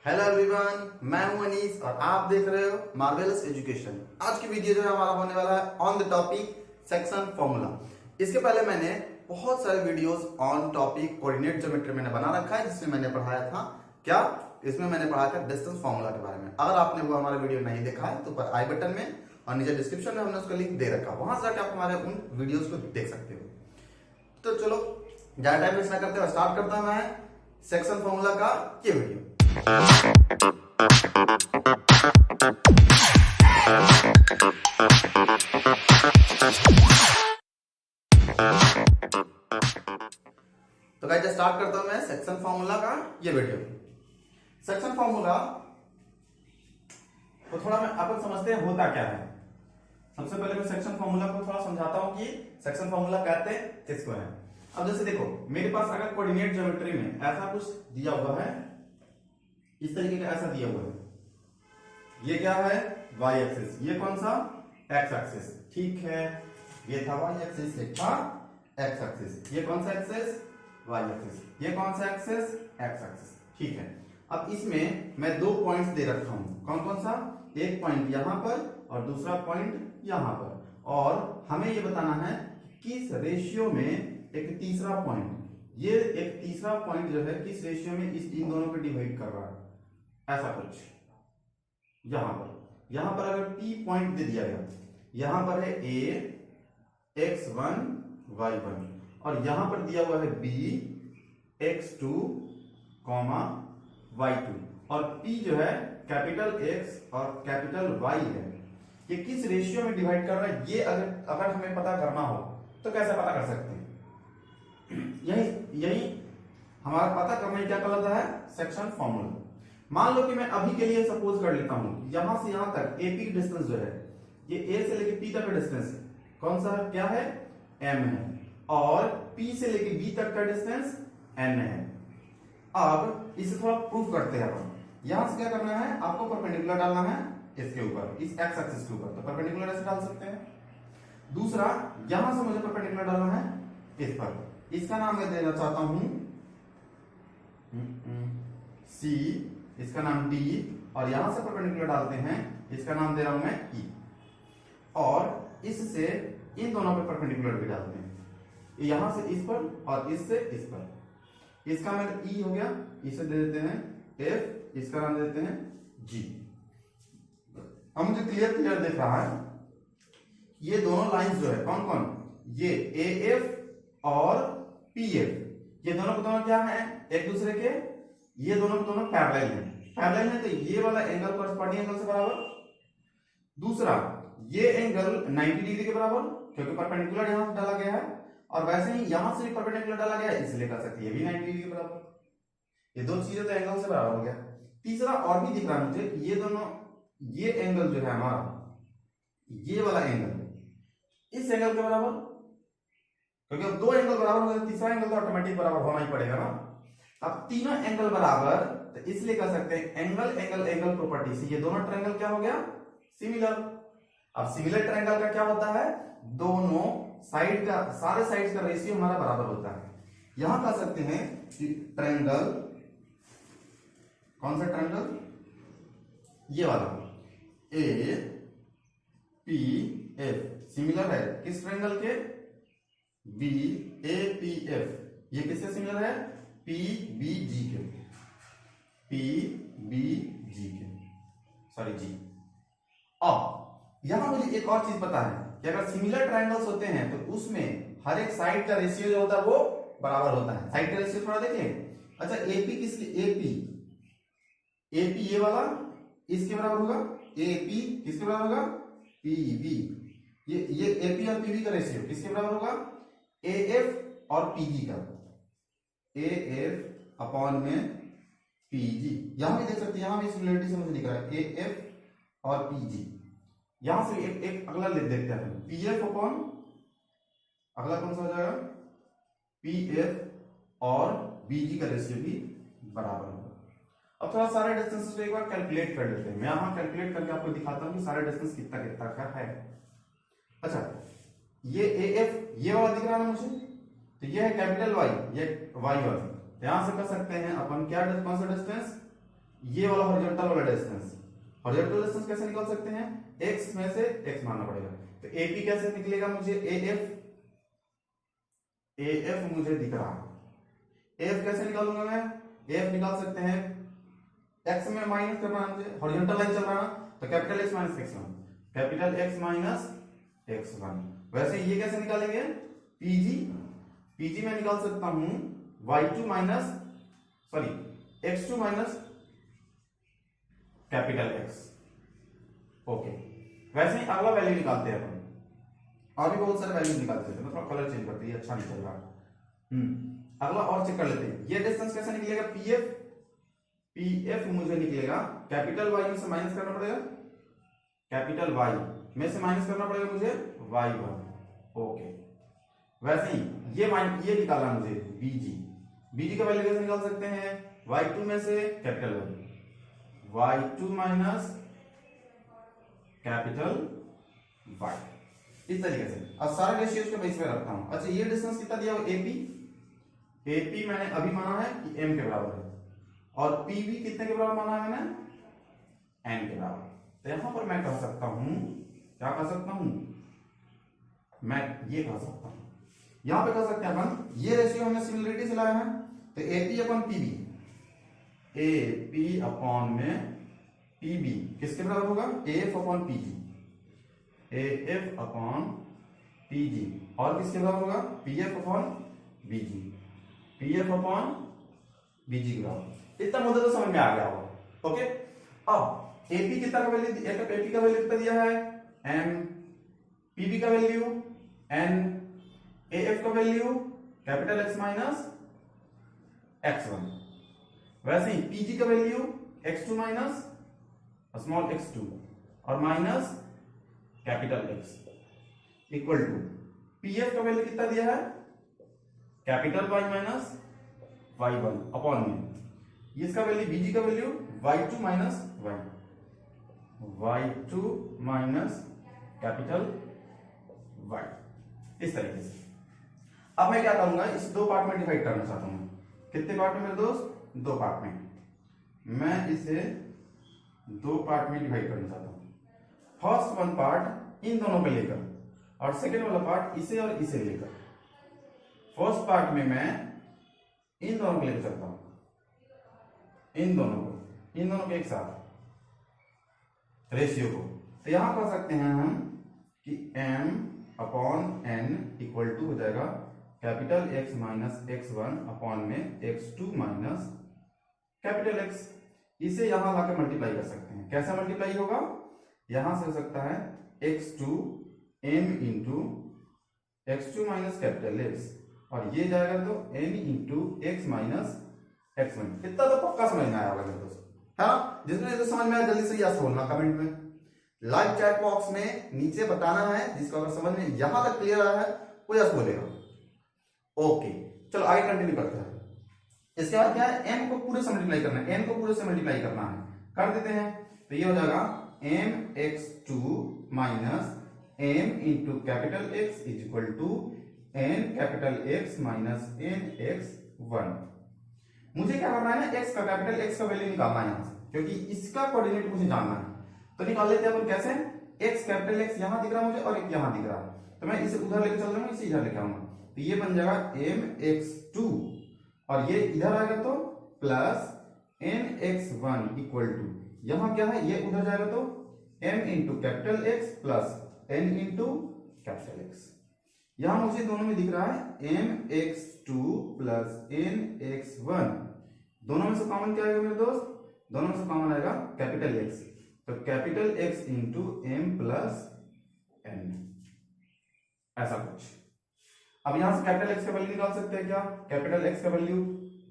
Hello everyone, मैं हूं अनीस और आप देख रहे हो मार्वेलस एजुकेशन। आज की वीडियो जो है हमारा होने वाला है on the topic section formula. इसके पहले मैंने बहुत सारे videos on topic coordinate geometry मैंने बना रखा है, जिसमें मैंने पढ़ाया था क्या, इसमें मैंने पढ़ाया था डिस्टेंस फॉर्मूला के बारे में। अगर आपने वो हमारा वीडियो नहीं देखा है तो ऊपर आई बटन में और नीचे डिस्क्रिप्शन में हमने उसका लिंक दे रखा है, वहां से जाकर आप हमारे उन वीडियोज को देख सकते हो। तो चलो ज्यादा टाइम वेस्ट ना करते हुए स्टार्ट करता हूं मैं सेक्शन फॉर्मूला का ये वीडियो। तो गाइस स्टार्ट करता हूं मैं सेक्शन फॉर्मूला का ये वीडियो। सेक्शन फॉर्मूला तो थोड़ा मैं अपन समझते हैं होता क्या है। सबसे पहले मैं सेक्शन फॉर्मूला को थोड़ा समझाता हूं कि सेक्शन फॉर्मूला कहते किसको है। अब जैसे देखो, मेरे पास अगर कोऑर्डिनेट ज्योमेट्री में ऐसा कुछ दिया हुआ है, इस तरीके का ऐसा दिया हुआ है, ये क्या है y एक्सिस, ये कौन सा x एक्सिस, ठीक है, ये था y एक्सिस, ये था x एक्सिस, ये कौन सा एक्सिस y एक्सिस, ये कौन सा एक्सिस x एक्सिस, ठीक है। अब इसमें मैं दो पॉइंट्स दे रखा हूं, कौन कौन सा, एक पॉइंट यहां पर और दूसरा पॉइंट यहां पर, और हमें ये बताना है किस रेशियो में एक तीसरा पॉइंट, ये एक तीसरा पॉइंट जो है किस रेशियो में इस इन दोनों को डिवाइड कर रहा है, ऐसा कुछ। यहां पर अगर P पॉइंट दे दिया गया, यहां पर है A x1 y1 और यहां पर दिया हुआ है B x2 y2 और P जो है कैपिटल X और कैपिटल Y है, ये किस रेशियो में डिवाइड कर रहा है, ये अगर हमें पता करना हो तो कैसे पता कर सकते हैं। यही हमारा पता करने की क्या कहलाता है, सेक्शन फॉर्मूला। मान लो कि मैं अभी के लिए सपोज कर लेता हूं यहां से यहां तक AP डिस्टेंस जो है, ये A से लेके P तक का डिस्टेंस कौन सा क्या है, M है, और P से लेके B तक का डिस्टेंस N है। अब इसे थोड़ा प्रूफ करते हैं। अपन यहां से क्या करना है, आपको परपेंडिकुलर डालना है इसके ऊपर, इस x एक्सिस के ऊपर, तो परपेंडिकुलर ऐसे डाल सकते हैं। दूसरा, यहां से मुझे परपेंडिकुलर डालना है इस पर, इसका नाम मैं देना चाहता हूं C, इसका नाम D, और यहां से परपेंडिकुलर डालते हैं, इसका नाम दे रहा हूं मैं E, और इससे इन दोनों पे परपेंडिकुलर भी डालते हैं, यहां से इस पर और इससे इस पर, इसका नाम E हो गया, इसे दे देते हैं F, इसका नाम देते हैं G। अब मुझे क्लियर दिख रहा है ये दोनों लाइंस जो है कौन कौन, ये AF और PF, ये दोनों को दोनों क्या है एक दूसरे के, ये दोनों को दोनों पैरेलल है, तो ये वाला एंगल कॉरस्पॉन्डिंग एंगल से बराबर। दूसरा, ये एंगल 90 डिग्री के बराबर, क्योंकि परपेंडिकुलर यहां डाला गया है, और वैसे ही यहां से भी परपेंडिकुलर डाला गया है, इसलिए कर सकते हैं ये भी 90 डिग्री के बराबर। ये दो चीजें तो एंगल से बराबर हो गया। तीसरा और भी दिख रहा है मुझे, ये दोनों, ये एंगल जो है हमारा, ये वाला एंगल इस एंगल के बराबर, क्योंकि अब दो एंगल बराबर हो गए, तीसरा एंगल तो ऑटोमेटिक बराबर होना ही पड़ेगा ना। अब तीनों एंगल बराबर, तो इसलिए कर सकते हैं एंगल एंगल एंगल प्रॉपर्टी से ये दोनों ट्रायंगल क्या हो गया, सिमिलर। अब सिमिलर ट्रायंगल का क्या होता है, दोनों साइड का, सारे साइड्स का रेशियो हमारा बराबर होता है। यहां कह सकते हैं कि ट्रायंगल, कौन सा ट्रायंगल, ये वाला APF सिमिलर है किस ट्रायंगल के, BAPF, ये किससे सिमिलर है, PBG के, सॉरी G। अब यहां मुझे एक और चीज पता है कि अगर सिमिलर ट्रायंगल्स होते हैं तो उसमें हर एक साइड का रेशियो जो होता है वो बराबर होता है। साइड का रेशियो थोड़ा देखिए। अच्छा, AP किसके, AP ये वाला इसके बराबर होगा, AP किसके बराबर होगा, PB, ये AP और PB का रेशियो किसके बराबर होगा, AF और PG का, AF अपॉन में PG। यहां भी देख सकते हैं, यहां भी सिमिलरिटी से मुझे दिख रहा है AF और PG। यहां से एक अगला देखते हैं, PF अपॉन, अगला कौन सा हो जाएगा, PF और BG का रेशियो भी बराबर होगा। अब थोड़ा सारे डिस्टेंस एक बार कैलकुलेट कर लेते हैं, मैं यहां कैलकुलेट करके आपको दिखाता हूं कि सारे डिस्टेंस कितना कितना का है। अच्छा, ये AF ये वाला दिख रहा है मुझे, तो ये है कैपिटल Y, ये Y1, यहां से कर सकते हैं अपन क्या, कौन सा डिस्टेंस, ये वाला हॉरिजॉन्टल वाला डिस्टेंस, हॉरिजॉन्टल डिस्टेंस कैसे निकाल सकते हैं, x में से x मानना पड़ेगा। तो AP कैसे निकलेगा, मुझे AF मुझे दिख रहा है, AF कैसे निकालूंगा मैं, AF निकाल सकते हैं, x में माइनस करना है मुझे, हॉरिजॉन्टल लाइन चल रहा है तो capital X minus x1, capital X minus x1। वैसे ये कैसे निकालेंगे, PG में निकाल सकता हूं y2 minus x2 minus capital X। Okay, वैसे ही अगला वैल्यू निकालते हैं अपन, और भी बहुत सारे वैल्यू निकालते हैं, मतलब कलर चेंज करते हैं, अच्छा नहीं चल रहा। अगला और चेक कर लेते हैं, ये डिस्टेंस कैसे निकलेगा, PF मुझे निकलेगा कैपिटल Y में से माइनस करना पड़ेगा, कैपिटल Y में से माइनस करना पड़ेगा मुझे y1। ओके, वैसे ही ये निकाला मुझे BG का वैल्यू कैसे निकाल सकते हैं, y2 में से capital Y2 minus capital Y, इस तरीके से। अब सारे रेशियोज को बेस पे रखता हूं। अच्छा, ये डिस्टेंस कितना दिया हुआ, AP मैंने अभी माना है कि m के बराबर है, और PB कितने के बराबर माना है मैंने, n के बराबर। तो यहां पर मैं कह सकता हूं, क्या कह सकता हूं, मैं ये कह सकता हूं, यहां पे कह सकते हैं अपन, ये रेशियो हमने सिमिलरिटी से लाया है, तो AP upon PB, AP upon में PB किसके बराबर होगा, AF upon PG, AF upon PG, और किसके बराबर होगा, PF upon BG, PF upon BG के बराबर। इतना मुद्दा तो समझ में आ गया होगा। ओके, अब AP कितना का वैल्यू, AP का वैल्यू कितना दिया है, M, PB का वैल्यू N, AF का value capital X minus x1। वैसे ही PG का value x2 minus small x2 और minus capital X equal to PF का वैल्यू कितना दिया है, capital Y minus y1 upon में इसका वैल्यू BG का value y2 minus y2 minus capital Y, इस तरीके से। अब मैं क्या करूंगा, इस दो पार्ट में डिवाइड करना चाहता हूं। कितने पार्ट में मेरे दोस्त, दो पार्ट में। मैं इसे दो पार्ट में डिवाइड करना चाहता हूं। फर्स्ट वन पार्ट इन दोनों को लेकर, और सेकेंड वाला पार्ट इसे और इसे लेकर। फर्स्ट पार्ट में मैं इन दोनों को लेकर चलता हूं, इन दोनों को एक साथ रेशियो को। तो यहां कर सकते हैं हम कि m upon n equal to हो जाएगा capital X minus x1 upon में x2 माइनस कैपिटल X। इसे यहां लाकर मल्टीप्लाई कर सकते हैं। कैसा मल्टीप्लाई होगा, यहां से हो सकता है x2 m into x2 minus capital X, और ये जाएगा तो n into x minus x1। इतना तो पक्का समझ में आया होगा मेरे दोस्त, है ना। जिसने जो समझ में आया जल्दी से यस बोलना कमेंट में, लाइव चैट बॉक्स में नीचे बताना है। जिसको अगर समझ में यहां तक क्लियर आया है वो यस बोलेगा। ओके, चलो आगे कंटिन्यू करते हैं। इसके बाद क्या है, m को पूरे से मल्टीप्लाई करना है, n को पूरे से मल्टीप्लाई करना है, कर देते हैं। तो ये हो जाएगा mx2 minus m into capital X is equal to n capital X minus n x1। मुझे क्या करना है ना, x का कैपिटल X का वैल्यू निकालना है यहां से, क्योंकि इसका कोऑर्डिनेट मुझे जानना है। तो निकाल लेते हैं अपन कैसे, x कैपिटल X यहां दिख रहा है मुझे और एक यहां दिख रहा है, तो मैं इसे उधर लेके चल रहा हूं, इसे इधर लेके आऊंगा। तो ये बन जाएगा mx2 और ये इधर आएगा तो प्लस nx1 इक्वल टू, यहां क्या है, ये उधर जाएगा तो m into capital X plus n into capital X। यहां मुझे दोनों में दिख रहा है mx2 प्लस nx1। दोनों में से कॉमन क्या आएगा मेरे दोस्त, दोनों में से कॉमन आएगा कैपिटल X, तो capital X into m plus n, ऐसा कुछ। अब यहां से कैपिटल X का वैल्यू निकाल सकते हैं क्या, कैपिटल X का वैल्यू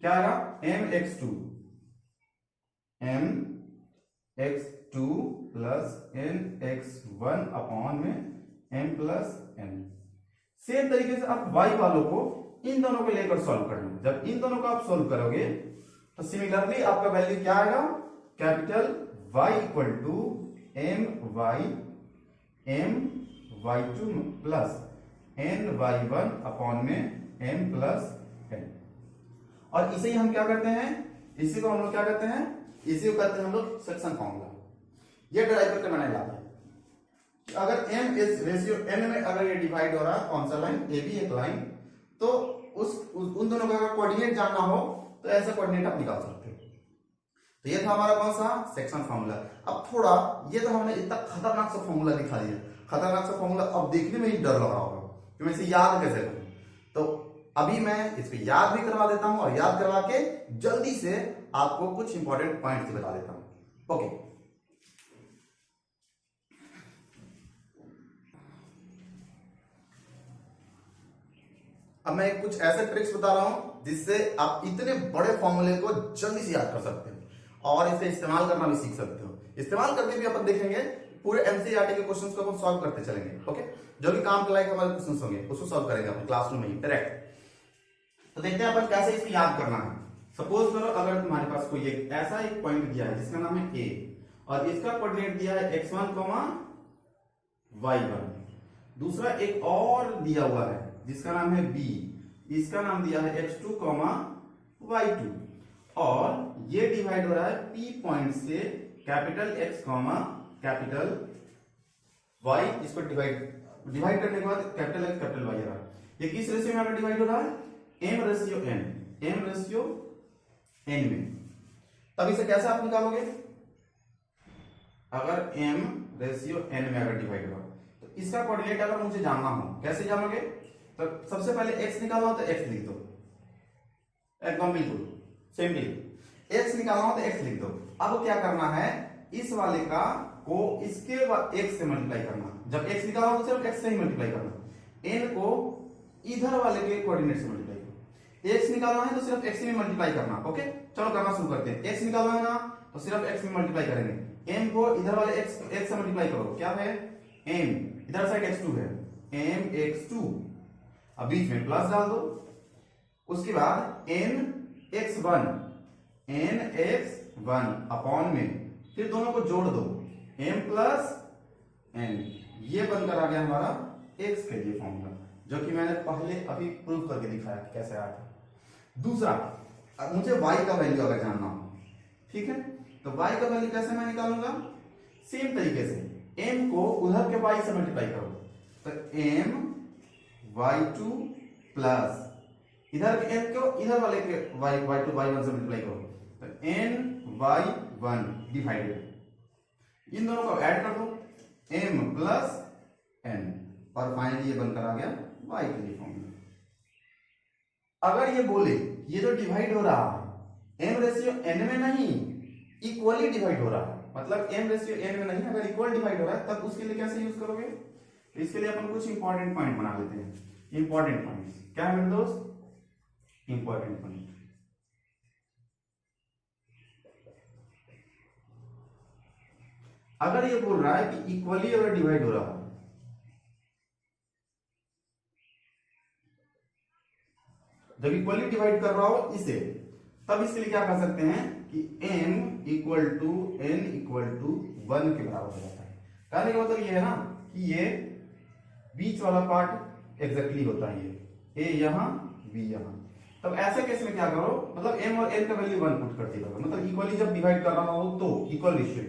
क्या आएगा, mx2 प्लस nx1 अपॉन में m प्लस n। सेम तरीके से आप y वालों को इन दोनों को लेकर सॉल्व करना। जब इन दोनों को आप सॉल्व करोगे तो सिमिलरली आपका वैल्यू क्या आएगा, capital y equal to m y2 plus n y1 upon में m प्लस n। और इसे ही हम क्या करते हैं, इसी को हम लोग क्या करते हैं, इसी को कहते हैं हम लोग सेक्शन फॉर्मूला। ये ड्राइव करके मैंने लाया अगर m इस रेशियो n में अगर ये डिवाइड हो रहा है कौन सा लाइन ए बी एक लाइन, तो उन दोनों का अगर कोऑर्डिनेट जानना हो तो ऐसा कोऑर्डिनेट आप निकाल सकते हो। तो ये था हमारा कौन सा सेक्शन फॉर्मूला। अब थोड़ा ये तो हमने इतना खतरनाक सा फॉर्मूला दिखा दिया, खतरनाक सा फॉर्मूला अब देखने में ही डर लग रहा होगा कि मैं इसे याद कैसे करूं। तो अभी मैं इसको याद भी करवा देता हूं और याद करवा के जल्दी से आपको कुछ इंपॉर्टेंट पॉइंट्स बता देता हूं। ओके, अब मैं कुछ ऐसे ट्रिक्स बता रहा हूं जिससे आप इतने बड़े फॉर्मूले को जल्दी से याद कर सकते हो और इसे इस्तेमाल करना भी सीख सकते हो। इस्तेमाल करके भी अपन देखेंगे पूरे एनसीईआरटी के क्वेश्चंस को हम सॉल्व करते चलेंगे। ओके, जो भी काम के लायक हमारे क्वेश्चंस होंगे उसको सॉल्व करेंगे अपन क्लासरूम में ही डायरेक्ट। तो देखते हैं अपन कैसे इसको याद करना है। सपोज करो अगर तुम्हारे पास कोई एक ऐसा एक पॉइंट दिया है जिसका नाम है ए और इसका कोऑर्डिनेट दिया है x1, y1। दूसरा एक और दिया हुआ है जिसका नाम है b, इसका नाम दिया है x2, y2 और ये डिवाइड हो रहा है p पॉइंट से कैपिटल X, कैपिटल Y। इसको डिवाइड करने के बाद कैपिटल X, कैपिटल Y आ रहा है। ये किस रेशियो में डिवाइड हो रहा है? m रेशियो n में। तब इसे कैसे आप निकालोगे? अगर m रेशियो n में अगर डिवाइड हुआ तो इसका कोऑर्डिनेट अगर मुझे जानना हो कैसे जानोगे? तो सबसे पहले x निकालना हो तो x लिख दो, एकदम बिल्कुल सिंपली x निकालना हो तो x लिख दो। अब क्या करना है, इस वाले का को इसके x से मल्टीप्लाई करना। जब x निकाला हो तो सिर्फ x से ही मल्टीप्लाई करना। n को इधर वाले के कोऑर्डिनेट से मल्टीप्लाई करो। x निकालना है तो सिर्फ x में मल्टीप्लाई करना। ओके, चलो करना शुरू करते हैं। x निकालना है ना तो सिर्फ x में मल्टीप्लाई करेंगे। m को इधर वाले x से मल्टीप्लाई करो, क्या है m, इधर साइड x2 है, m x2, अब बीच में प्लस डाल दो। उसके बाद n x1 अपॉन में फिर दोनों को जोड़ दो, m प्लस n। ये बनकर आ गया हमारा x के लिए फॉर्मूला, जो कि मैंने पहले अभी प्रूव करके दिखाया कैसे आया था। दूसरा, अब मुझे y का वैल्यू अगर जानना हो, ठीक है, तो y का वैल्यू कैसे मैं निकालूंगा? सेम तरीके से m को उधर के y से मल्टीप्लाई करो, तो m y2 प्लस इधर के n को इधर वाले के y2 y1 से मल्टीप्लाई करो, तो n y1 डिवाइडेड इन दोनों को ऐड कर दो, m प्लस n, और फाइनली ये बनकर आ गया y के लिए फॉर्मूला। अगर ये बोले ये जो डिवाइड हो रहा है m रेशियो n में नहीं, इक्वली डिवाइड हो रहा है, मतलब m रेशियो n में नहीं, अगर इक्वल डिवाइड हो रहा है तब उसके लिए कैसे यूज करोगे? तो इसके लिए अपन कुछ इंपॉर्टेंट पॉइंट बना लेते हैं। इंपॉर्टेंट पॉइंट्स क्या है मेरे दोस्त? Important point. अगर ये बोल रहा है कि इक्वली अगर डिवाइड हो रहा है, जब इक्वली डिवाइड कर रहा हो इसे, तब इसके लिए क्या कर सकते हैं कि m equal to n equal to 1 के बराबर हो जाता है। कहने का मतलब ये है ना कि ये बीच वाला पार्ट एग्जैक्टली होता है, ये a यहां b यहां। तब ऐसे केस में क्या करो, मतलब m और n का वैल्यू 1 पुट कर दिया, मतलब इक्वली जब डिवाइड कर रहा हो तो इक्वल रेशियो।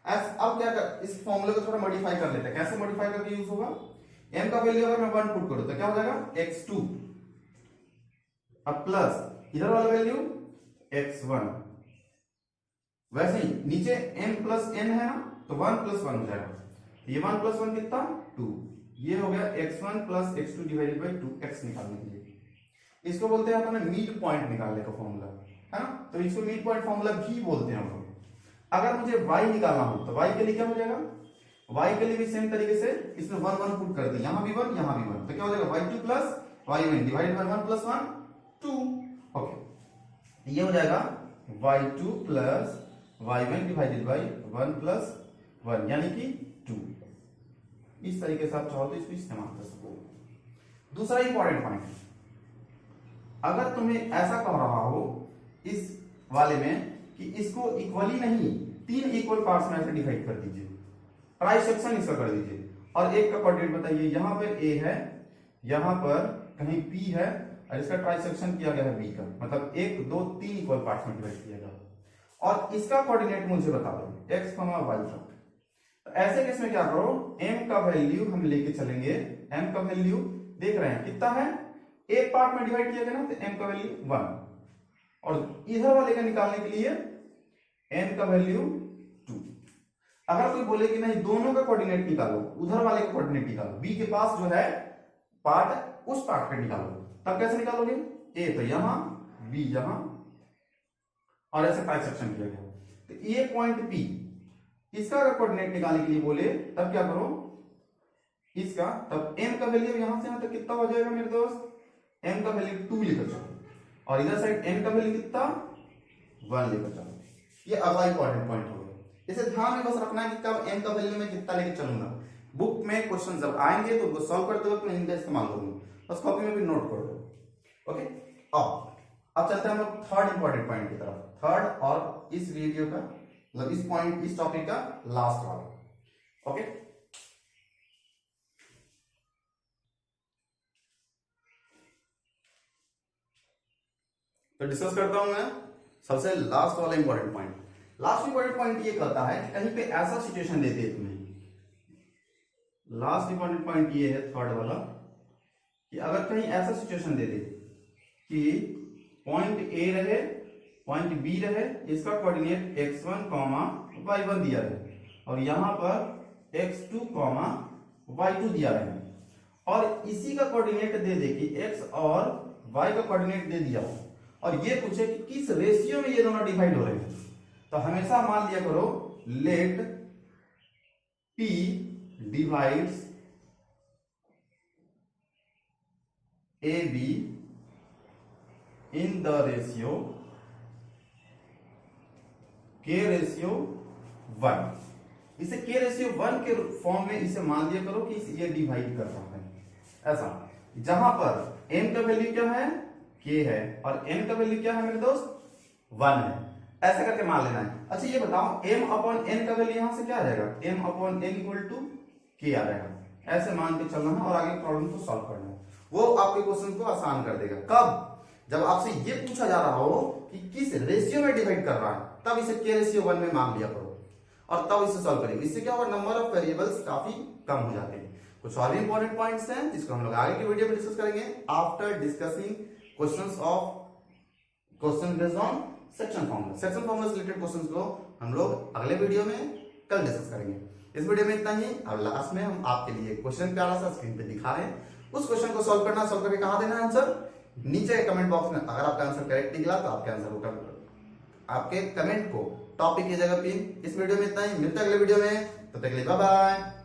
अब क्या कर, इस फॉर्मूले को थोड़ा मॉडिफाई कर लेते हैं। कैसे मॉडिफाई करके यूज होगा? m का वैल्यू अगर मैं 1 पुट करूं तो क्या हो जाएगा? x2, अब प्लस इधर वाला वैल्यू x1, वैसे ही नीचे m प्लस n है ना, तो 1 प्लस 1 हो जाएगा। ये 1 प्लस 1 कितना? 2। ये हो गया x1 plus x2 divided by 2x निकालने के लिए। इसको बोलते हैं अपन मीड पॉइंट निकालने का फॉर्मूला, है ना, तो इसको मीड पॉइंट फॉर्मूला भी बोलते हैं हम लोग। अगर मुझे y निकालना हो तो y के लिए क्या हो जाएगा? y के लिए भी सेम तरीके से इसमें 1 1 पुट कर दिया, यहां भी 1 यहां भी 1, तो क्या हो जाएगा? y2 plus y1 divided by 1 plus 1 2। Okay, ये हो जाएगा y2 plus y1 divided by 1 plus 1 यानी कि 2। इस तरीके से आप चाहो तो इसको इस्तेमाल कर सकते हो। दूसरा इंपॉर्टेंट पॉइंट, अगर तुम्हें ऐसा कह रहा हो इस वाले में कि इसको इक्वली नहीं 3 इक्वल पार्ट्स में ऐसे डिवाइड कर दीजिए, ट्राइसेक्शन इसका कर दीजिए, और एक का कोऑर्डिनेट बताइए, यहां पर a है, यहां पर कहीं b है, और इसका ट्राइसेक्शन किया गया है b का, मतलब 1 2 3 इक्वल पार्ट्स में डिवाइड किया गया। और इसका कोऑर्डिनेट मुझे बता दो x, y का। तो ऐसे केस में क्या करो, m का वैल्यू हम लेके चलेंगे। m का वैल्यू देख रहे हैं कितना है, एक पार्ट में डिवाइड किया गया ना, तो m का वैल्यू 1, और इधर वाले का निकालने के लिए n का वैल्यू 2। अगर कोई बोले कि नहीं दोनों का कोऑर्डिनेट निकालो, उधर वाले का कोऑर्डिनेट निकालो, b के पास जो है पार्ट, उस पार्ट का निकालो, तब कैसे निकालोगे, a तो यहां, b यहां, और ऐसे बाइसेक्शन किया गया। तो ये पॉइंट p, इसका अगर कोऑर्डिनेट निकालने के लिए बोले तब क्या करो, इसका, तब m का वैल्यू यहां से यहां तक कितना हो जाएगा मेरे दोस्त, m का वैल्यू 2 लेकर चलो, और इधर साइड n का वैल्यू कितना 1 लेकर चलो। ये अगला इंपॉर्टेंट पॉइंट हो गया, इसे ध्यान में बस रखना है कि कब m का वैल्यू में कितना लेकर चलूंगा। बुक में क्वेश्चन जब आएंगे तो उनको सॉल्व करते वक्त मैं इनका इस्तेमाल करूंगा, बस कॉपी में भी नोट कर दो। ओके, अब चलते हैं हम लोग थर्ड इंपॉर्टेंट पॉइंट की तरफ, थर्ड और इस वीडियो का मतलब इस पॉइंट, इस टॉपिक का लास्ट वाला। ओके, तो डिस्कस करता हूं मैं सबसे लास्ट वाला important point. Last important point ये कहता है कि कहीं पे ऐसा सिचुएशन देते हैं तुम्हें, लास्ट इंपॉर्टेंट पॉइंट ये है थर्ड वाला, कि अगर कहीं ऐसा सिचुएशन दे दे कि पॉइंट ए रहे, पॉइंट बी रहे, इसका कोऑर्डिनेट x1, y1 दिया रहे, और यहां पर x2, y2 दिया रहे, और इसी का कोऑर्डिनेट दे दे कि x और y का कोऑर्डिनेट दे दिया हो, और ये पूछे कि किस रेशियो में ये दोनों डिवाइड हो रहे हैं, तो हमेशा मान लिया करो let p divides ab in the ratio k ratio 1। इसे k रेशियो 1 के फॉर्म में इसे मान लिया करो कि ये डिवाइड कर रहा है, ऐसा, जहां पर m का वैल्यू क्या है, k है, और n का वैल्यू क्या है मेरे दोस्त 1 है, ऐसा करके मान लेना है। अच्छा ये बताओ m अपॉन n का वैल्यू यहां से क्या आ जाएगा, m upon n equal to k आ जाएगा, ऐसे मान के चलना है और आगे प्रॉब्लम को सॉल्व करना है। वो आपके क्वेश्चन को आसान कर देगा। कब, जब आपसे ये पूछा जा रहा हो कि किस रेशियो में डिवाइड कर रहा है, तब इसे k रेशियो 1 में मान लिया करो और तब इसे सॉल्व करेंगे। इससे क्या होगा, नंबर ऑफ वेरिएबल्स काफी कम हो जाते हैं। कुछ और भी इंपॉर्टेंट पॉइंट्स हैं जिसको हम लोग आगे की वीडियो में डिस्कस करेंगे after discussing questions based on section formula. Section formula से रिलेटेड क्वेश्चंस को हम लोग अगले वीडियो में कल डिस्कस करेंगे। इस वीडियो में इतना ही। अब लास्ट में हम आपके लिए क्वेश्चन प्यारा सा स्क्रीन पे दिखा रहे हैं, उस क्वेश्चन को सॉल्व करना, सॉल्व करके कहाँ देना है आंसर, नीचे कमेंट बॉक्स में। अगर आपका आंसर करेक्ट निकला तो आपके आंसर को, आपके कमेंट को टॉपिक की जगह पिन। इस वीडियो में इतना ही, मिलते हैं अगले वीडियो में, तब तक के लिए बाय बाय।